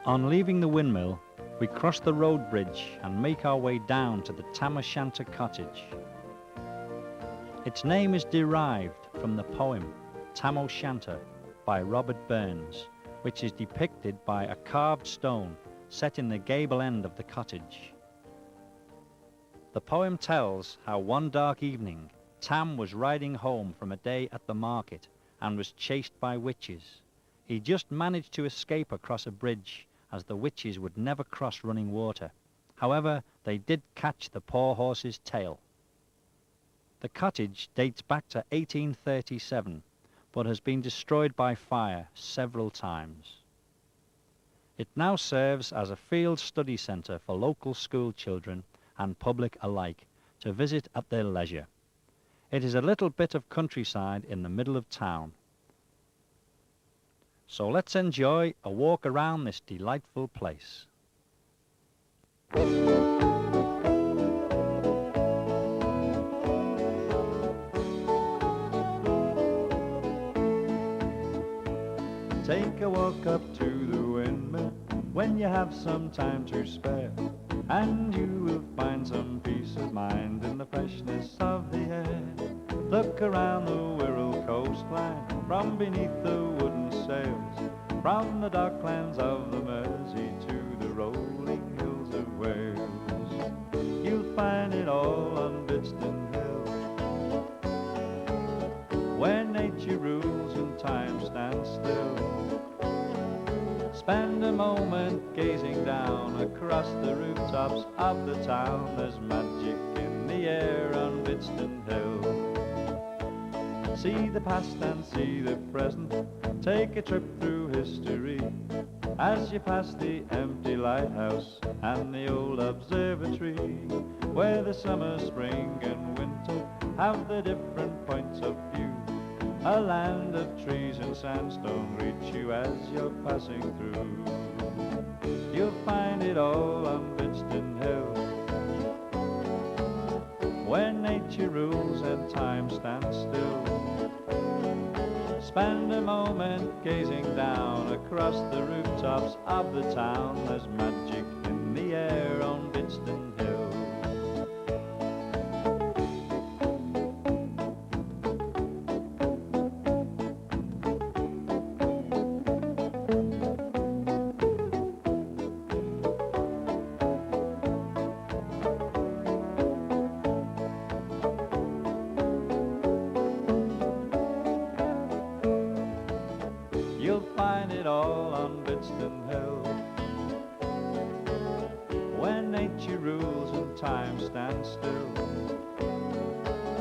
On leaving the windmill, we cross the road bridge and make our way down to the Tam O'Shanter cottage. Its name is derived from the poem Tam O'Shanter by Robert Burns, which is depicted by a carved stone set in the gable end of the cottage. The poem tells how one dark evening Tam was riding home from a day at the market and was chased by witches. He just managed to escape across a bridge, as the witches would never cross running water. However, they did catch the poor horse's tail. The cottage dates back to 1837, but has been destroyed by fire several times. It now serves as a field study centre for local school children and public alike to visit at their leisure. It is a little bit of countryside in the middle of town. So let's enjoy a walk around this delightful place. Take a walk up to the windmill when you have some time to spare, and you will find some peace of mind in the freshness of the air. Look around the Wirral coastline from beneath the wooden sails, from the docklands of the Mersey to the rolling hills of Wales. You'll find it all on Bidston Hill, where nature rules and time stands still. Spend a moment gazing down across the rooftops of the town. There's magic in the air on Bidston Hill. See the past and see the present, take a trip through history, as you pass the empty lighthouse and the old observatory, where the summer, spring and winter have their different points of view. A land of trees and sandstone greets you as you're passing through. You'll find it all on Bidston Hill, where nature rules and time stands still. Spend a moment gazing down across the rooftops of the town. There's magic in the air on Bidston Hill. You'll find it all on Bidston Hill, where nature rules and time stands still.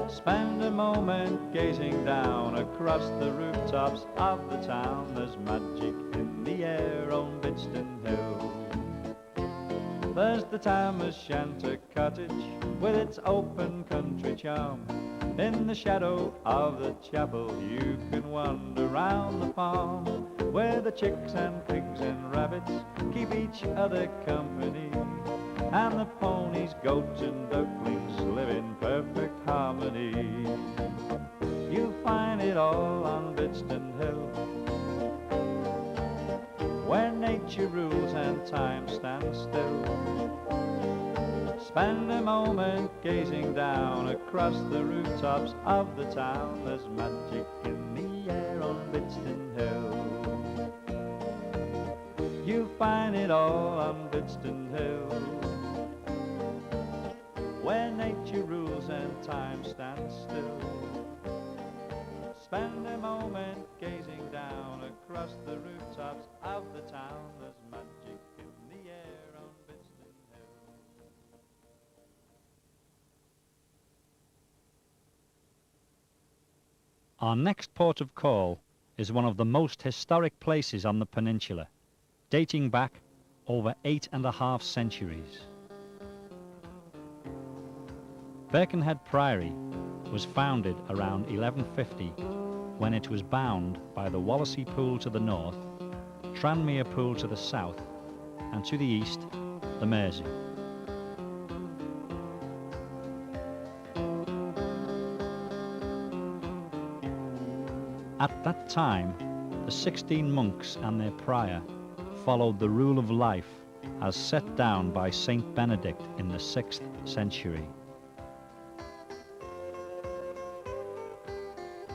Spend a moment gazing down across the rooftops of the town. There's magic in the air on Bidston Hill. There's the Tam O'Shanter cottage with its open country charm. In the shadow of the chapel you can wander round the farm, where the chicks and pigs and rabbits keep each other company, and the ponies, goats and ducklings live in perfect harmony. You'll find it all on Bidston Hill, where nature rules and time stands still. Spend a moment gazing down across the rooftops of the town. There's magic in the air on Bidston Hill. You'll find it all on Bidston Hill, where nature rules and time stands still. Spend a moment gazing down across the rooftops of the town. There's magic in the air on Bidston Hill. Our next port of call is one of the most historic places on the peninsula, dating back over 8.5 centuries. Birkenhead Priory was founded around 1150 when it was bound by the Wallasey Pool to the north, Tranmere Pool to the south, and to the east, the Mersey. At that time, the 16 monks and their prior followed the rule of life as set down by Saint Benedict in the 6th century.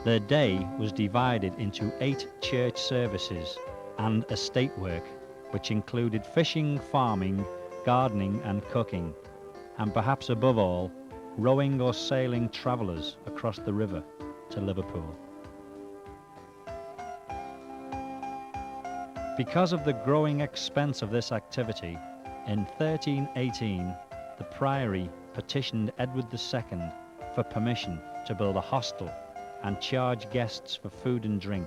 Their day was divided into 8 church services and estate work, which included fishing, farming, gardening and cooking, and perhaps above all, rowing or sailing travellers across the river to Liverpool. Because of the growing expense of this activity, in 1318 the Priory petitioned Edward II for permission to build a hostel and charge guests for food and drink,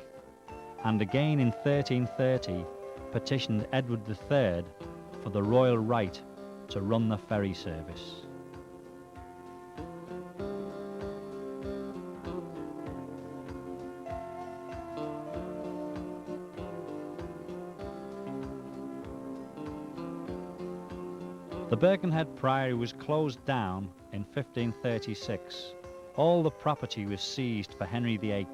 and again in 1330 petitioned Edward III for the royal right to run the ferry service. The Birkenhead Priory was closed down in 1536. All the property was seized for Henry VIII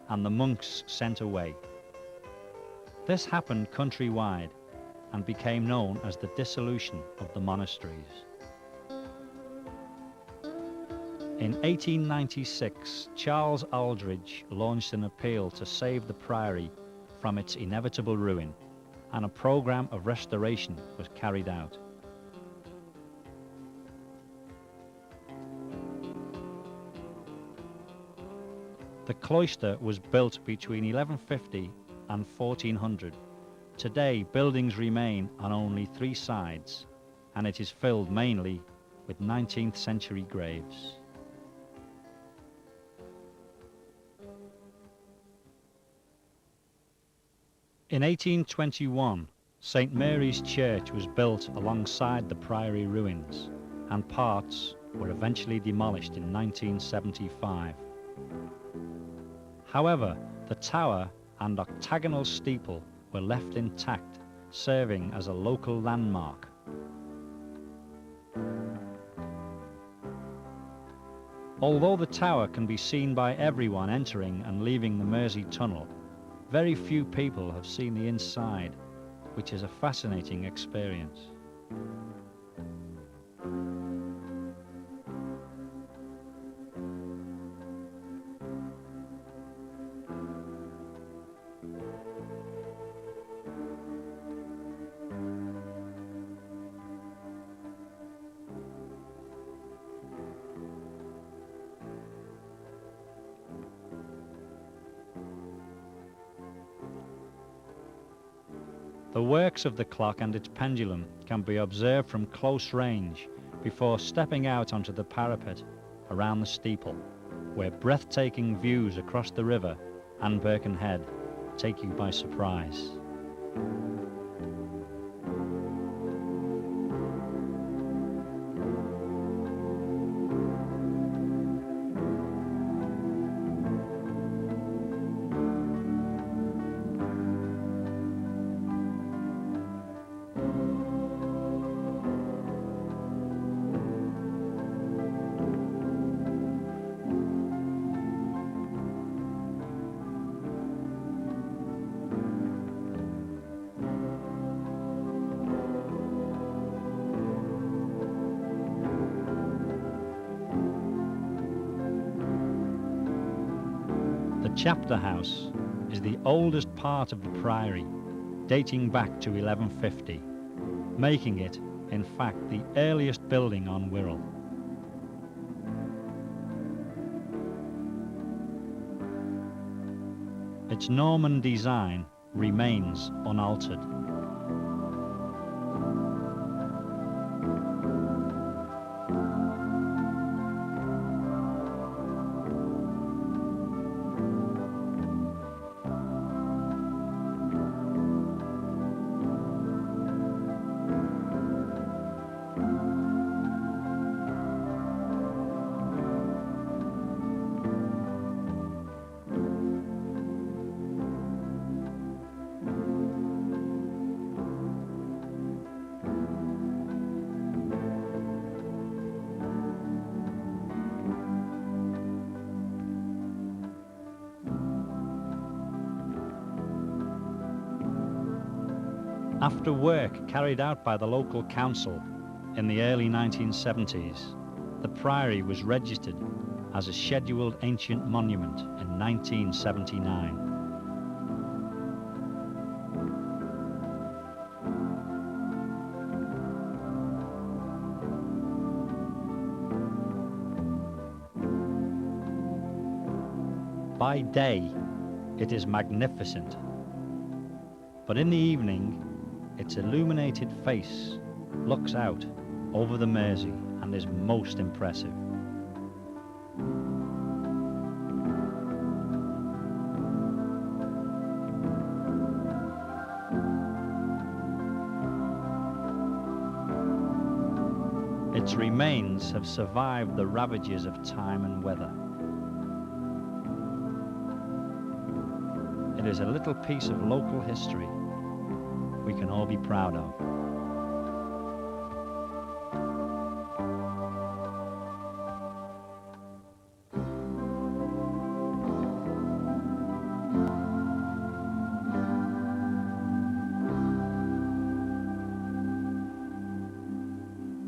and the monks sent away. This happened countrywide and became known as the dissolution of the monasteries. In 1896, Charles Aldridge launched an appeal to save the Priory from its inevitable ruin, and a program of restoration was carried out. The cloister was built between 1150 and 1400. Today, buildings remain on only 3 sides, and it is filled mainly with 19th century graves. In 1821, St. Mary's Church was built alongside the Priory ruins, and parts were eventually demolished in 1975. However, the tower and octagonal steeple were left intact, serving as a local landmark. Although the tower can be seen by everyone entering and leaving the Mersey Tunnel, very few people have seen the inside, which is a fascinating experience. The works of the clock and its pendulum can be observed from close range before stepping out onto the parapet around the steeple, where breathtaking views across the river and Birkenhead take you by surprise. The chapter house is the oldest part of the Priory, dating back to 1150, making it, in fact, the earliest building on Wirral. Its Norman design remains unaltered. After work carried out by the local council in the early 1970s, the Priory was registered as a Scheduled Ancient Monument in 1979. By day, it is magnificent, but in the evening, its illuminated face looks out over the Mersey and is most impressive. Its remains have survived the ravages of time and weather. It is a little piece of local history we can all be proud of.